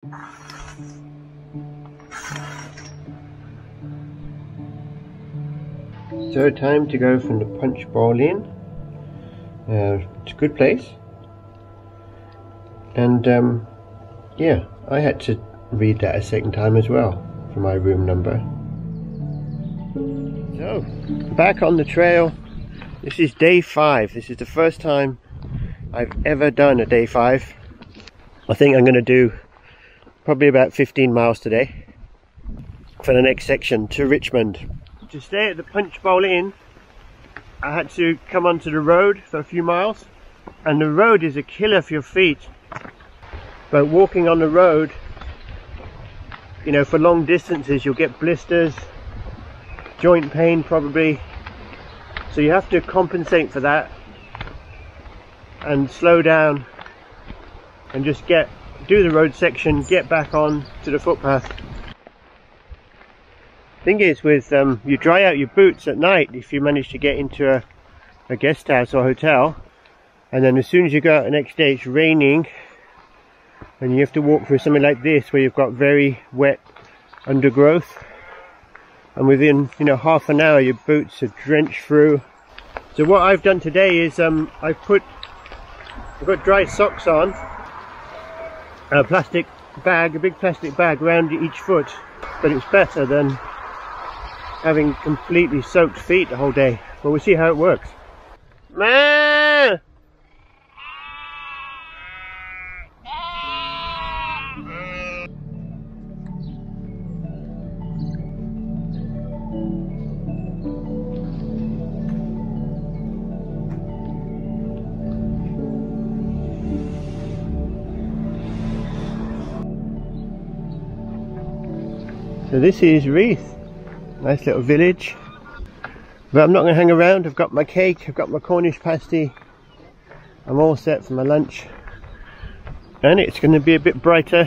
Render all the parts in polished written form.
So time to go from the Punch Bowl Inn. It's a good place, and yeah, I had to read that a second time as well for my room number. So back on the trail. This is day 5. This is the first time I've ever done a day 5. I think I'm going to do probably about 15 miles today for the next section to Richmond. To stay at the Punch Bowl Inn, I had to come onto the road for a few miles, and the road is a killer for your feet. But walking on the road, you know, for long distances, you'll get blisters, joint pain probably. So you have to compensate for that and slow down and just do the road section, get back on to the footpath. Thing is, with you dry out your boots at night if you manage to get into a guest house or hotel, and then as soon as you go out the next day it's raining and you have to walk through something like this where you've got very wet undergrowth, and within, you know, half an hour your boots are drenched through. So what I've done today is I've got dry socks on, a plastic bag, a big plastic bag around each foot, but it's better than having completely soaked feet the whole day. But we'll see how it works. Ma! So this is Reith. Nice little village, but I'm not going to hang around. I've got my cake, I've got my Cornish pasty, I'm all set for my lunch, and it's going to be a bit brighter.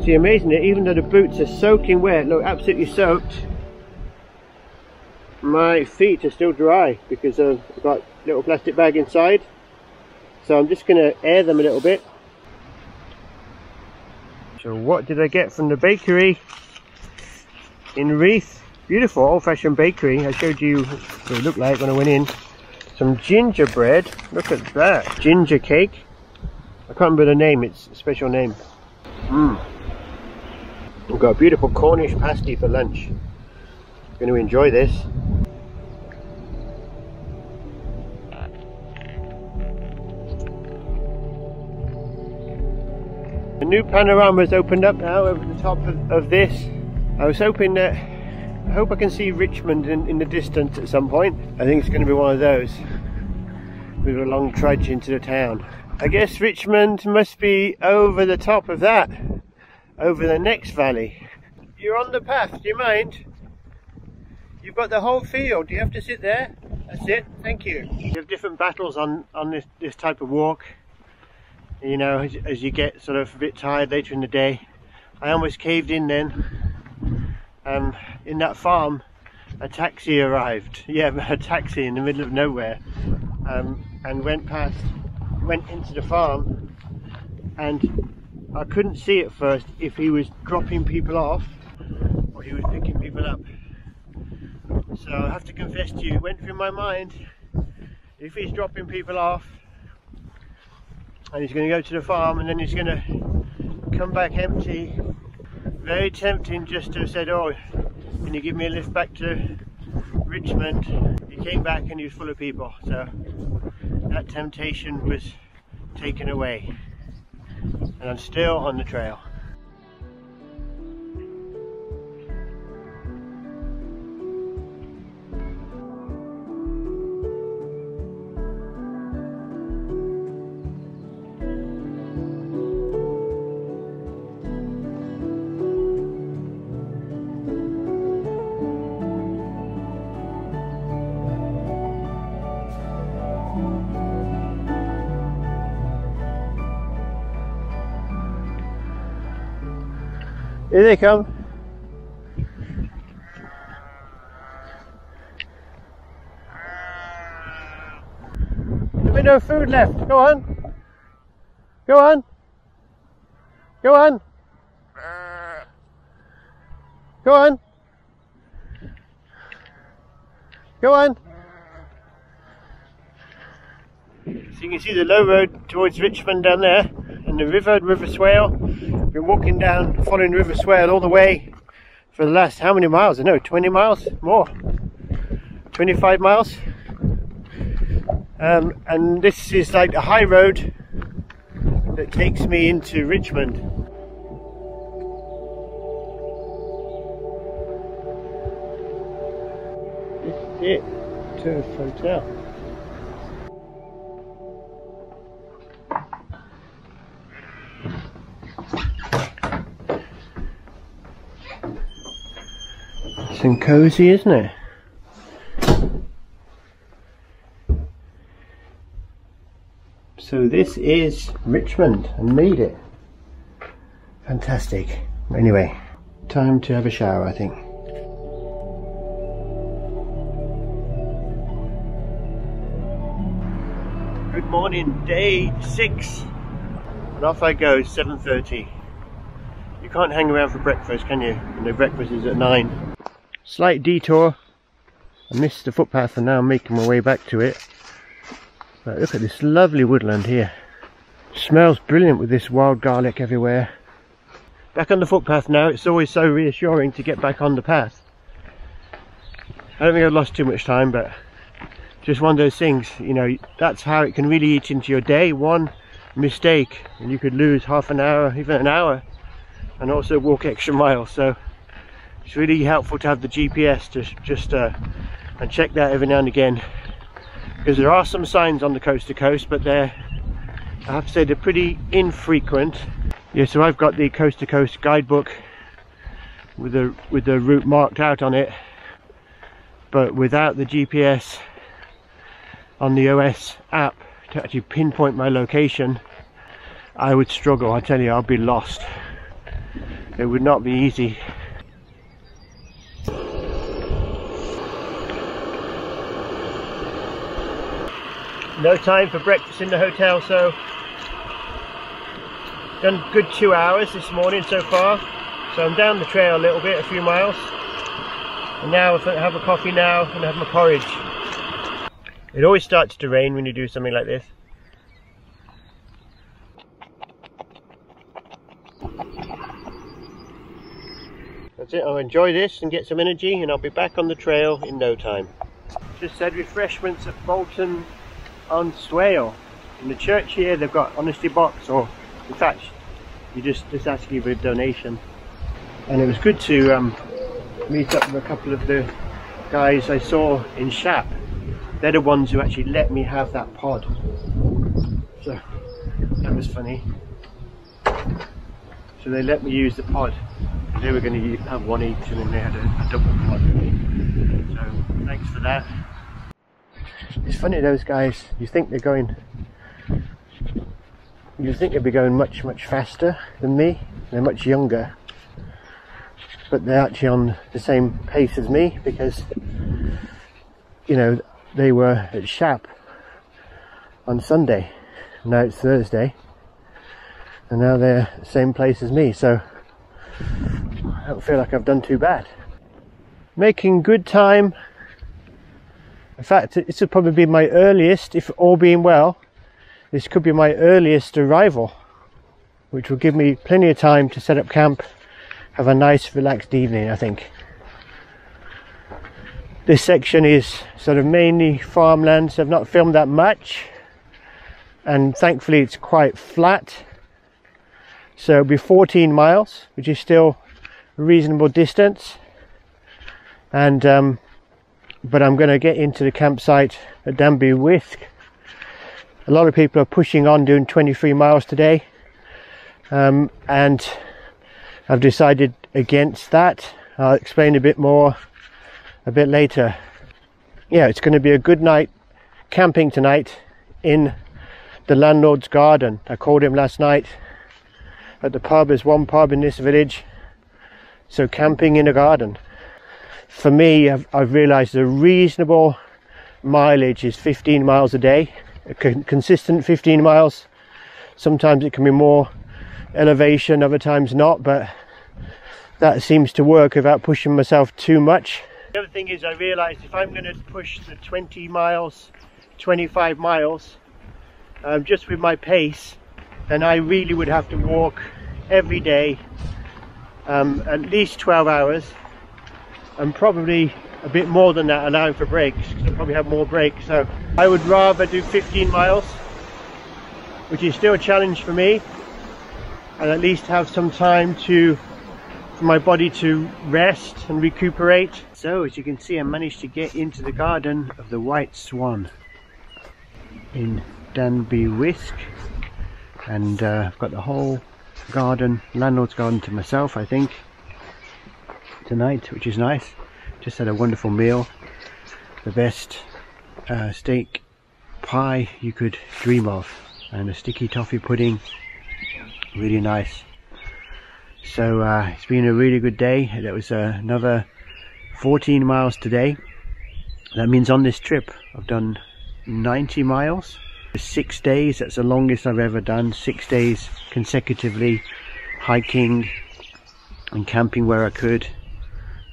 See, amazing it, even though the boots are soaking wet, look, absolutely soaked, my feet are still dry because I've got a little plastic bag inside. So I'm just going to air them a little bit. So what did I get from the bakery in Reith? Beautiful old-fashioned bakery. I showed you what it looked like when I went in. Some gingerbread. Look at that. Ginger cake. I can't remember the name. It's a special name. We've got a beautiful Cornish pasty for lunch. I'm going to enjoy this. A new panorama's opened up now over the top of this. I was hoping that, I hope I can see Richmond in the distance at some point. I think it's going to be one of those with a long trudge into the town. I guess Richmond must be over the top of that, over the next valley. You're on the path, do you mind? You've got the whole field, do you have to sit there? That's it, thank you. You have different battles on this type of walk. You know, as you get sort of a bit tired later in the day. I almost caved in then. In that farm, a taxi arrived. Yeah, a taxi in the middle of nowhere. And went into the farm, and I couldn't see at first if he was dropping people off or he was picking people up. So I have to confess to you, it went through my mind, if he's dropping people off and he's going to go to the farm and then he's going to come back empty, very tempting just to have said, oh, can you give me a lift back to Richmond? He came back and he was full of people, so that temptation was taken away, and I'm still on the trail. Here they come. Got no food left. Go on. Go on. Go on. Go on. Go on. So you can see the low road towards Richmond down there, and the River Swale. Been walking down, following River Swale all the way for the last, how many miles? I know, 20 miles? More. 25 miles. And this is like a high road that takes me into Richmond. This is it, Turf Hotel. It's cozy, isn't it? So this is Richmond. I made it. Fantastic. Anyway, time to have a shower, I think. Good morning, day 6. And off I go, 7:30. You can't hang around for breakfast, can you? You know, breakfast is at 9. Slight detour. I missed the footpath and now I'm making my way back to it. But look at this lovely woodland here. Smells brilliant with this wild garlic everywhere. Back on the footpath now. It's always so reassuring to get back on the path. I don't think I've lost too much time, but just one of those things, you know, that's how it can really eat into your day. One mistake and you could lose half an hour, even an hour, and also walk extra miles. So it's really helpful to have the GPS to just and check that every now and again, because there are some signs on the coast to coast, but they're, I have to say, they're pretty infrequent. Yeah, so I've got the coast to coast guidebook with the route marked out on it, but without the GPS on the OS app to actually pinpoint my location, I would struggle. I tell you, I'll be lost. It would not be easy. No time for breakfast in the hotel, so done a good 2 hours this morning so far. So I'm down the trail a little bit, a few miles, and now I have a coffee now and have my porridge. It always starts to rain when you do something like this. That's it. I'll enjoy this and get some energy, and I'll be back on the trail in no time. Just had refreshments at Bolton on Swale. In the church here they've got honesty box, or in fact you just ask you for a donation, and it was good to meet up with a couple of the guys I saw in Shap. They're the ones who actually let me have that pod, so that was funny. So they let me use the pod. They were going to have one each, and then they had a double pod, so thanks for that. It's funny, those guys, you think they'd be going much faster than me. They're much younger, but they're actually on the same pace as me, because, you know, they were at Shap on Sunday, now it's Thursday, and now they're the same place as me, so I don't feel like I've done too bad. Making good time. In fact, this would probably be my earliest, if all being well, this could be my earliest arrival, which will give me plenty of time to set up camp, have a nice relaxed evening, I think. This section is sort of mainly farmland, so I've not filmed that much, and thankfully it's quite flat. So it'll be 14 miles, which is still a reasonable distance, and but I'm going to get into the campsite at Dansby Whisk. A lot of people are pushing on doing 23 miles today, and I've decided against that. I'll explain a bit more a bit later. Yeah, it's going to be a good night camping tonight in the landlord's garden. I called him last night at the pub. There's one pub in this village, so camping in a garden. For me, I've realised the reasonable mileage is 15 miles a day, a consistent 15 miles. Sometimes it can be more elevation, other times not, but that seems to work without pushing myself too much. The other thing is, I realized if I'm going to push the 20 miles, 25 miles, just with my pace, then I really would have to walk every day, at least 12 hours, and probably a bit more than that, allowing for breaks, because I'll probably have more breaks. So I would rather do 15 miles, which is still a challenge for me, and at least have some time for my body to rest and recuperate. So as you can see, I managed to get into the garden of the White Swan in Dansby, Whisk, and I've got the whole garden, landlord's garden, to myself, I think, tonight, which is nice. Just had a wonderful meal, the best steak pie you could dream of, and a sticky toffee pudding, really nice. So it's been a really good day. That was another 14 miles today. That means on this trip I've done 90 miles. 6 days, that's the longest I've ever done. 6 days consecutively, hiking and camping where I could,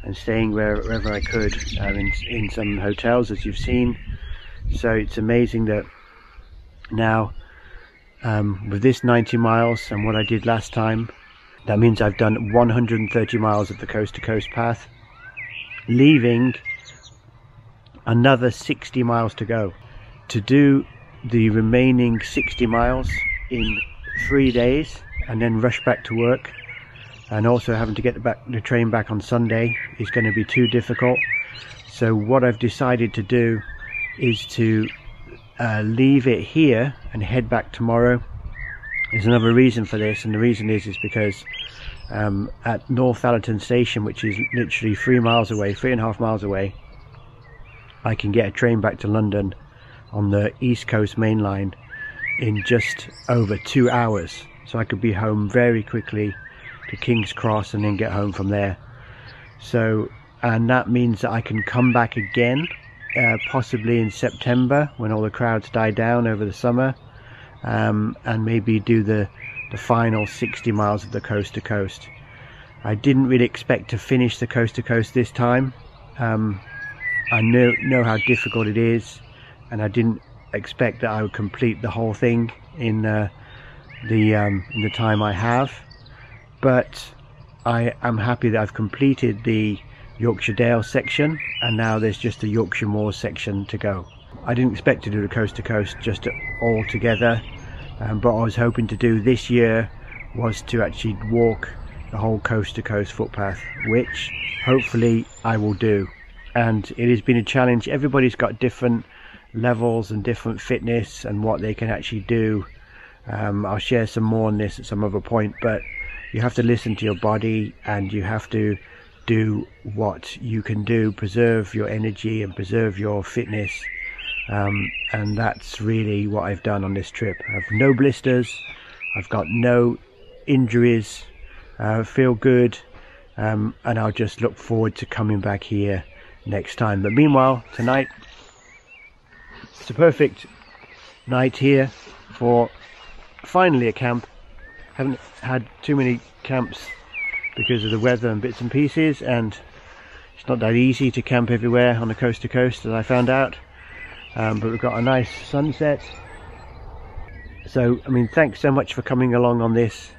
and staying wherever I could, in some hotels, as you've seen. So it's amazing that now, with this 90 miles and what I did last time, that means I've done 130 miles of the coast to coast path, leaving another 60 miles to go. To do the remaining 60 miles in 3 days and then rush back to work, and also having to get the train back on Sunday, is going to be too difficult. So what I've decided to do is to leave it here and head back tomorrow. There's another reason for this, and the reason is because at Northallerton station, which is literally 3.5 miles away, I can get a train back to London on the East Coast main line in just over 2 hours. So I could be home very quickly to King's Cross and then get home from there. So, and that means that I can come back again, possibly in September when all the crowds die down over the summer, and maybe do the final 60 miles of the coast to coast. I didn't really expect to finish the coast to coast this time. I know how difficult it is, and I didn't expect that I would complete the whole thing in the time I have. But I am happy that I've completed the Yorkshire Dales section, and now there's just the Yorkshire Moors section to go. I didn't expect to do the coast to coast just all together, but what I was hoping to do this year was to actually walk the whole coast to coast footpath, which hopefully I will do. And it has been a challenge. Everybody's got different levels and different fitness and what they can actually do. I'll share some more on this at some other point, but you have to listen to your body, and you have to do what you can do, preserve your energy and preserve your fitness, and that's really what I've done on this trip. I have no blisters, I've got no injuries, feel good, and I'll just look forward to coming back here next time. But meanwhile, tonight, it's a perfect night here for finally a camp. Haven't had too many camps because of the weather and bits and pieces, and it's not that easy to camp everywhere on the coast to coast, as I found out. But we've got a nice sunset. So I mean, thanks so much for coming along on this.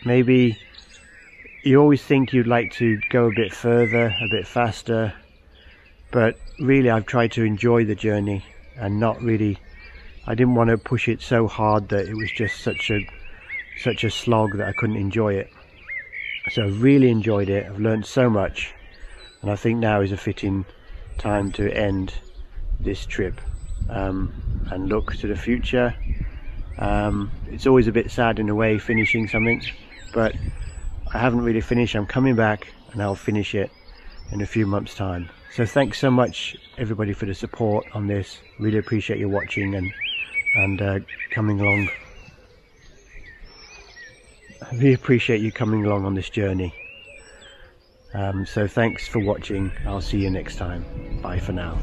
Maybe you always think you'd like to go a bit further, a bit faster, but really I've tried to enjoy the journey, and not really, I didn't want to push it so hard that it was just such a slog that I couldn't enjoy it. So I really enjoyed it. I've learned so much, and I think now is a fitting time to end this trip and look to the future. It's always a bit sad in a way finishing something, but I haven't really finished. I'm coming back and I'll finish it in a few months' time. So thanks so much everybody for the support on this. Really appreciate you watching and coming along. I really appreciate you coming along on this journey. So thanks for watching. I'll see you next time. Bye for now.